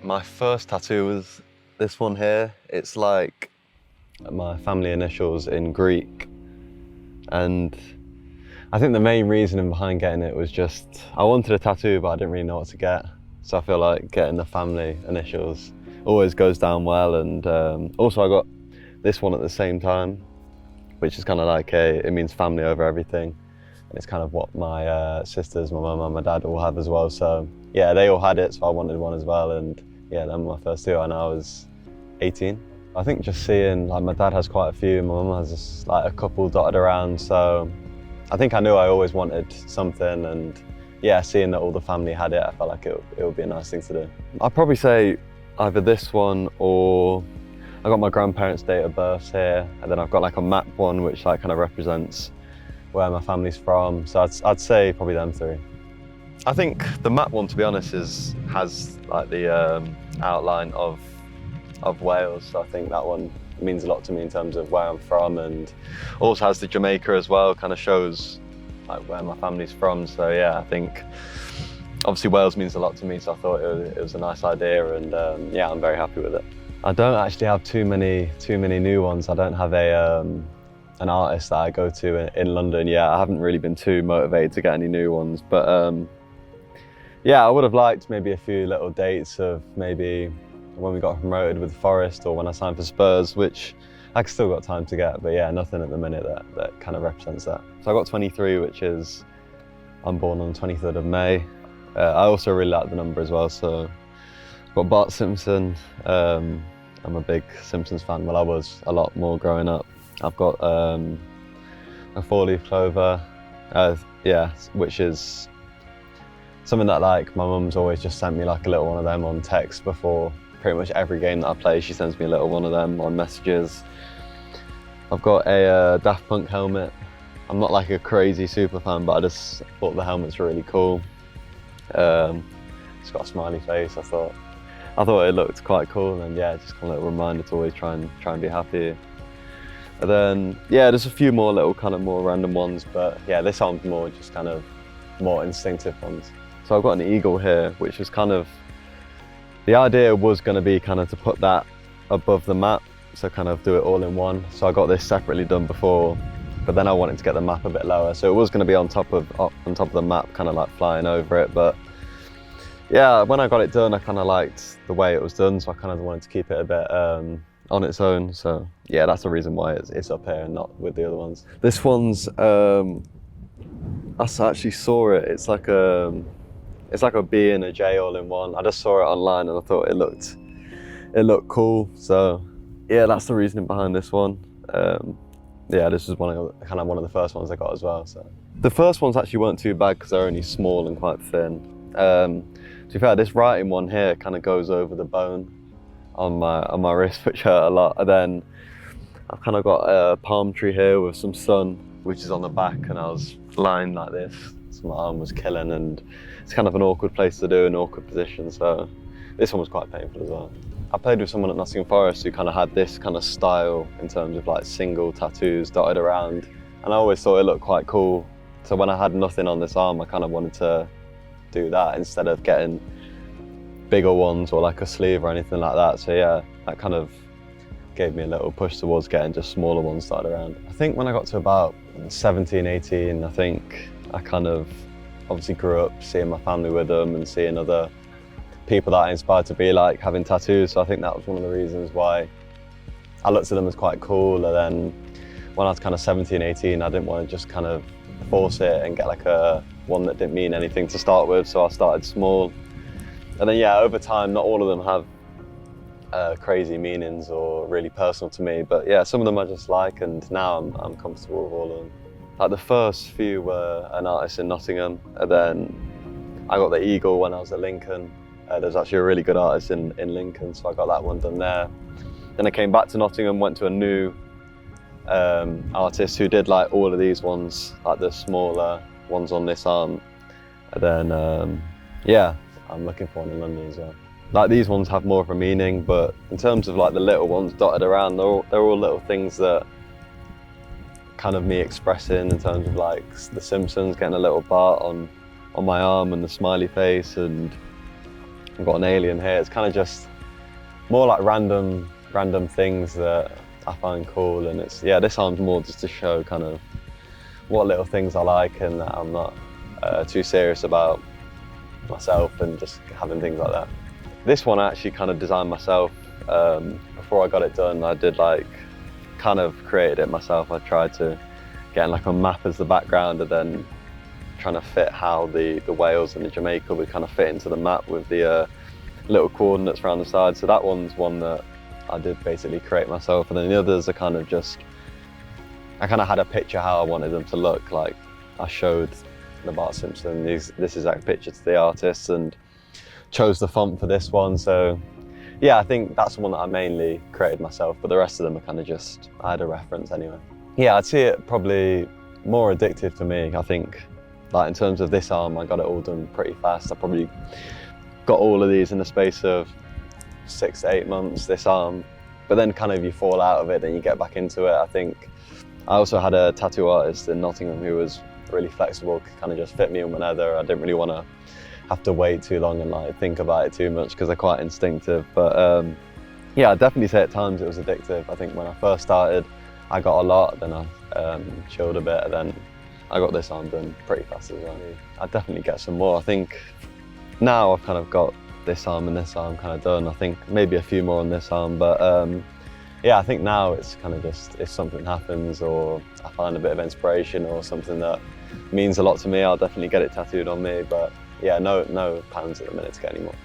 My first tattoo was this one here. It's like my family initials in Greek. And I think the main reasoning behind getting it was just, I wanted a tattoo, but I didn't really know what to get. So I feel like getting the family initials always goes down well. And also I got this one at the same time, which is kind of like it means family over everything. And it's kind of what my sisters, my mum and my dad all have as well. So yeah, they all had it, so I wanted one as well. And yeah, them were my first two, and I was 18. I think just seeing, like, my dad has quite a few, my mum has just, like, a couple dotted around. So I think I knew I always wanted something, and yeah, seeing that all the family had it, I felt like it would be a nice thing to do. I'd probably say either this one, or I got my grandparents' date of birth here, and then I've got like a map one which like kind of represents where my family's from. So I'd say probably them three. I think the map one, to be honest, has like the outline of Wales. So I think that one means a lot to me in terms of where I'm from, and also has the Jamaica as well, kind of shows like where my family's from. So yeah, I think obviously Wales means a lot to me, so I thought it was a nice idea, and yeah, I'm very happy with it. I don't actually have too many new ones. I don't have an artist that I go to in London yet. I haven't really been too motivated to get any new ones, but yeah, I would have liked maybe a few little dates of maybe when we got promoted with Forest or when I signed for Spurs, which I still got time to get, but yeah, nothing at the minute that kind of represents that. So I got 23, which is, I'm born on the 23rd of May. I also really like the number as well, so I've got Bart Simpson. I'm a big Simpsons fan. Well, I was a lot more growing up. I've got a 4-leaf clover, yeah, which is something that like my mum's always just sent me like a little one of them on text before pretty much every game that I play. She sends me a little one of them on messages. I've got a Daft Punk helmet. I'm not like a crazy super fan, but I just thought the helmet's really cool. It's got a smiley face. I thought it looked quite cool, and yeah, just kind of a little reminder to always try and be happy. And then yeah, there's a few more little kind of more random ones, but yeah, this one's more just kind of more instinctive ones. So I've got an eagle here, which is kind of, the idea was going to be kind of to put that above the map, so kind of do it all in one. So I got this separately done before, but then I wanted to get the map a bit lower, so it was going to be on top of the map, kind of like flying over it. But yeah, when I got it done, I kind of liked the way it was done, so I kind of wanted to keep it a bit on its own. So yeah, that's the reason why it's up here and not with the other ones. This one's I actually saw it. It's like a B and a J all in one. I just saw it online and I thought it looked cool. So yeah, that's the reasoning behind this one. Yeah, this is one of the first ones I got as well. So the first ones actually weren't too bad because they're only small and quite thin. To be fair, this writing one here kind of goes over the bone on my wrist, which hurt a lot. And then I've kind of got a palm tree here with some sun, which is on the back, and I was lying like this, so my arm was killing, and it's kind of an awkward place to do, an awkward position, so this one was quite painful as well. I played with someone at Nottingham Forest who kind of had this kind of style in terms of like single tattoos dotted around, and I always thought it looked quite cool. So when I had nothing on this arm, I kind of wanted to do that instead of getting bigger ones or like a sleeve or anything like that. So yeah, that kind of gave me a little push towards getting just smaller ones dotted around. I think when I got to about 17, 18, I think I kind of obviously grew up seeing my family with them and seeing other people that I inspired to be like having tattoos. So I think that was one of the reasons why I looked at them as quite cool. And then when I was kind of 17, 18, I didn't want to just kind of force it and get like a one that didn't mean anything to start with. So I started small. And then yeah, over time, not all of them have crazy meanings or really personal to me, but yeah, some of them I just like, and now I'm comfortable with all of them. Like the first few were an artist in Nottingham, and then I got the eagle when I was at Lincoln. There's actually a really good artist in Lincoln, so I got that one done there. Then I came back to Nottingham, went to a new artist who did like all of these ones, like the smaller ones on this arm. And then yeah, I'm looking for one in London as well. Like these ones have more of a meaning, but in terms of like the little ones dotted around, they're all little things that kind of me expressing in terms of like the Simpsons, getting a little Bart on my arm and the smiley face, and I've got an alien here. It's kind of just more like random things that I find cool, and it's, yeah, this arm's more just to show kind of what little things I like, and that I'm not too serious about myself and just having things like that. This one I actually kind of designed myself. Before I got it done, I did kind of created it myself. I tried to get like a map as the background, and then trying to fit how the Wales and the Jamaica would kind of fit into the map with the little coordinates around the side. So that one's one that I did basically create myself, and then the others are kind of just, I kind of had a picture how I wanted them to look. Like I showed the Bart Simpson this exact picture to the artist and chose the font for this one. So yeah, I think that's the one that I mainly created myself, but the rest of them are kind of just, I had a reference anyway. Yeah, I'd see it probably more addictive to me. I think like in terms of this arm, I got it all done pretty fast. I probably got all of these in the space of 6 to 8 months, this arm. But then kind of you fall out of it, then you get back into it. I think I also had a tattoo artist in Nottingham who was really flexible, could kind of just fit me in whenever. I didn't really want to have to wait too long and like think about it too much because they're quite instinctive. But yeah, I'd definitely say at times it was addictive. I think when I first started, I got a lot, then I chilled a bit, and then I got this arm done pretty fast as well. I'd definitely get some more. I think now I've kind of got this arm and this arm kind of done. I think maybe a few more on this arm, but yeah, I think now it's kind of just, if something happens or I find a bit of inspiration or something that means a lot to me, I'll definitely get it tattooed on me. But yeah, no plans at the minute to get any more.